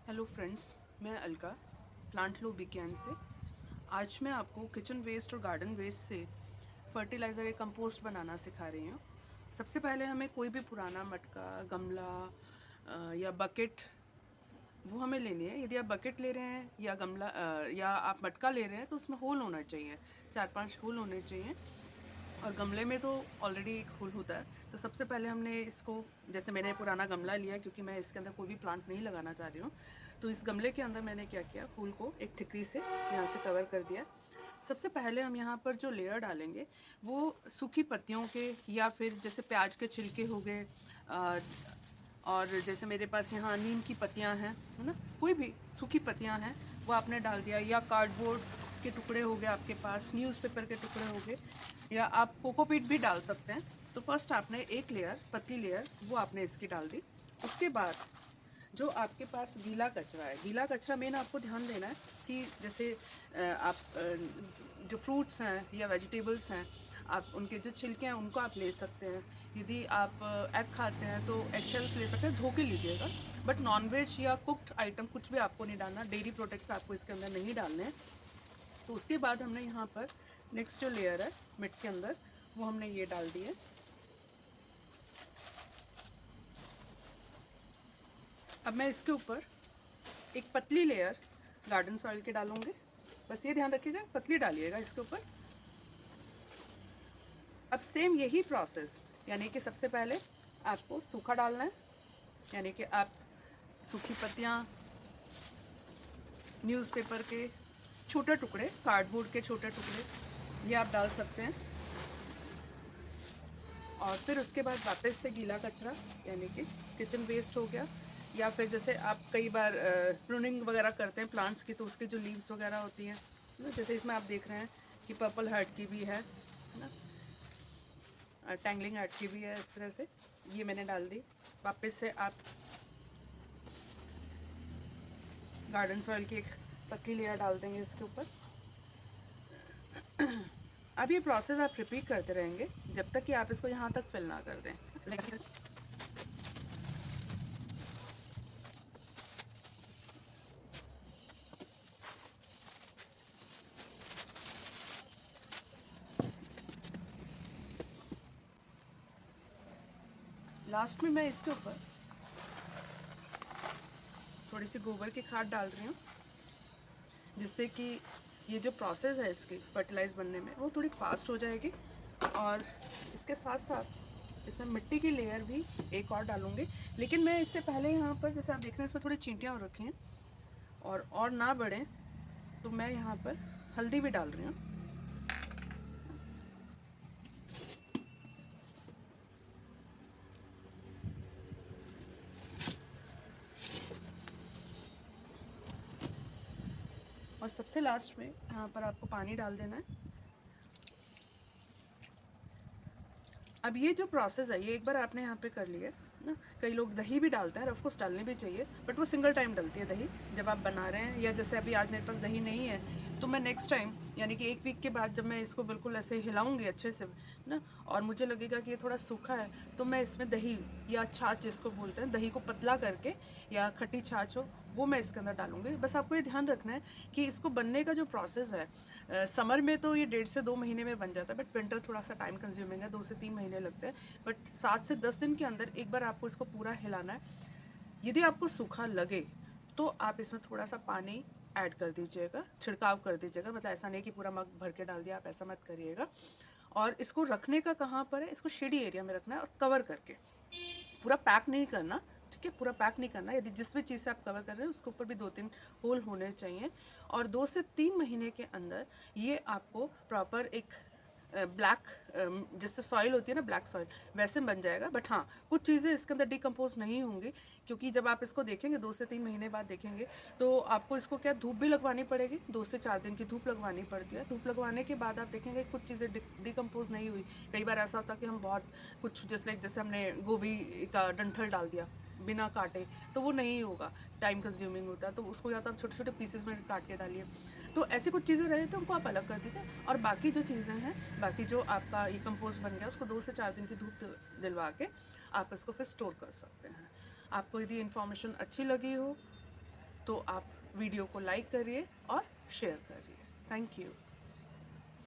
Hello friends, मैं Alka plant लो विज्ञान से। आज मैं आपको किचन वेस्ट और गार्डन वेस्ट से फर्टिलाइज़र या कंपोस्ट बनाना सिखा रही हूँ। सबसे पहले हमें कोई भी पुराना मटका, गमला या बकेट वो हमें लेनी है। यदि आप बकेट ले रहे हैं या गमला या आप मटका ले रहे हैं तो उसमें होल होना चाहिए, 4-5 होल होने चाहिए। और गमले में तो ऑलरेडी एक होल होता है। तो सबसे पहले हमने इसको, जैसे मैंने पुराना गमला लिया क्योंकि मैं इसके अंदर कोई भी प्लांट नहीं लगाना चाह रही हूँ, तो इस गमले के अंदर मैंने क्या किया, फूल को एक ठिकरी से यहाँ से कवर कर दिया। सबसे पहले हम यहाँ पर जो लेयर डालेंगे वो सूखी पत्तियों के, या फिर जैसे प्याज के छिलके हो गए, और जैसे मेरे पास यहाँ नीम की पत्तियाँ हैं, है ना, कोई भी सूखी पत्तियाँ हैं वो आपने डाल दिया, या कार्डबोर्ड के टुकड़े हो गए आपके पास, न्यूज़पेपर के टुकड़े हो गए, या आप कोकोपीट भी डाल सकते हैं। तो फर्स्ट आपने एक लेयर, पतली लेयर, वो आपने इसकी डाल दी। उसके बाद जो आपके पास गीला कचरा है, गीला कचरा मेन आपको ध्यान देना है कि जैसे आप जो फ्रूट्स हैं या वेजिटेबल्स हैं, आप उनके जो छिलके हैं उनको आप ले सकते हैं। यदि आप एग खाते हैं तो एग शेल्स ले सकते हैं, धो के लीजिएगा। बट नॉनवेज या कुक्ड आइटम कुछ भी आपको नहीं डालना, डेयरी प्रोडक्ट्स आपको इसके अंदर नहीं डालने हैं। तो उसके बाद हमने यहाँ पर नेक्स्ट जो लेयर है मिट के अंदर, वो हमने ये डाल दी है। अब मैं इसके ऊपर एक पतली लेयर गार्डन सॉइल के डालूंगी। बस ये ध्यान रखिएगा, पतली डालिएगा इसके ऊपर। अब सेम यही प्रोसेस, यानी कि सबसे पहले आपको सूखा डालना है, यानी कि आप सूखी पत्तियाँ, न्यूज़पेपर के छोटे टुकड़े, कार्डबोर्ड के छोटे टुकड़े, ये आप डाल सकते हैं। और फिर उसके बाद वापस से गीला कचरा, यानी कि किचन वेस्ट हो गया, या फिर जैसे आप कई बार प्रूनिंग वगैरह करते हैं प्लांट्स की, तो उसकी जो लीव्स वगैरह होती हैं ना, जैसे इसमें आप देख रहे हैं कि पर्पल हार्ट की भी है ना, टैंगलिंग हार्ट की भी है, इस तरह से ये मैंने डाल दी। वापस से आप गार्डन सॉइल की एक पतली लेयर डाल देंगे इसके ऊपर। अब ये प्रोसेस आप रिपीट करते रहेंगे जब तक कि आप इसको यहाँ तक फिल ना कर दें। लास्ट में मैं इसके ऊपर थोड़ी सी गोबर की खाद डाल रही हूँ, जिससे कि ये जो प्रोसेस है इसकी फर्टिलाइज बनने में वो थोड़ी फास्ट हो जाएगी। और इसके साथ साथ इसमें मिट्टी की लेयर भी एक और डालूँगी। लेकिन मैं इससे पहले यहाँ पर, जैसे आप देख रहे हैं, इसमें थोड़ी चींटियाँ हो रखी हैं, और ना बढ़ें तो मैं यहाँ पर हल्दी भी डाल रही हूँ। और सबसे लास्ट में यहाँ पर आपको पानी डाल देना है। अब ये जो प्रोसेस है ये एक बार आपने यहाँ पे कर लिया ना। कई लोग दही भी डालते हैं, ऑफकोर्स डालनी भी चाहिए, बट वो सिंगल टाइम डलती है दही, जब आप बना रहे हैं। या जैसे अभी आज मेरे पास दही नहीं है, तो मैं नेक्स्ट टाइम, यानी कि 1 वीक के बाद, जब मैं इसको बिल्कुल ऐसे हिलाऊंगी अच्छे से ना, और मुझे लगेगा कि ये थोड़ा सूखा है, तो मैं इसमें दही या छाछ जिसको बोलते हैं, दही को पतला करके, या खट्टी छाछ हो, वो मैं इसके अंदर डालूंगी। बस आपको ये ध्यान रखना है कि इसको बनने का जो प्रोसेस है, समर में तो ये 1.5 से 2 महीने में बन जाता है, बट विंटर थोड़ा सा टाइम कंज्यूमिंग है, 2 से 3 महीने लगते हैं। बट 7 से 10 दिन के अंदर एक बार आपको इसको पूरा हिलाना है। यदि आपको सूखा लगे तो आप इसमें थोड़ा सा पानी ऐड कर दीजिएगा, छिड़काव कर दीजिएगा। मतलब ऐसा नहीं कि पूरा मग भर के डाल दिया, आप ऐसा मत करिएगा। और इसको रखने का कहाँ पर है, इसको शेडी एरिया में रखना है, और कवर करके, पूरा पैक नहीं करना, ठीक है, पूरा पैक नहीं करना। यदि जिस भी चीज़ से आप कवर कर रहे हैं उसके ऊपर भी 2-3 होल होने चाहिए। और 2 से 3 महीने के अंदर ये आपको प्रॉपर एक ब्लैक, जिससे सॉइल होती है ना, ब्लैक सॉइल, वैसे बन जाएगा। बट हाँ, कुछ चीज़ें इसके अंदर डिकम्पोज नहीं होंगी, क्योंकि जब आप इसको देखेंगे 2 से 3 महीने बाद देखेंगे, तो आपको इसको क्या, धूप भी लगवानी पड़ेगी, 2 से 4 दिन की धूप लगवानी पड़ती है। धूप लगवाने के बाद आप देखेंगे कुछ चीज़ें डिकम्पोज नहीं हुई। कई बार ऐसा होता है कि हम बहुत कुछ, जैसे हमने गोभी का डंठल डाल दिया बिना काटे, तो वो नहीं होगा, टाइम कंज्यूमिंग होता है। तो उसको या तो आप छोटे छोटे पीसेस में काट के डालिए। तो ऐसी कुछ चीज़ें रहे तो उनको आप अलग कर दीजिए। और बाकी जो चीज़ें हैं, बाकी जो आपका ये कंपोस्ट बन गया, उसको 2 से 4 दिन की धूप दिलवा के आप इसको फिर स्टोर कर सकते हैं। आपको यदि इन्फॉर्मेशन अच्छी लगी हो तो आप वीडियो को लाइक करिए और शेयर करिए। Thank you.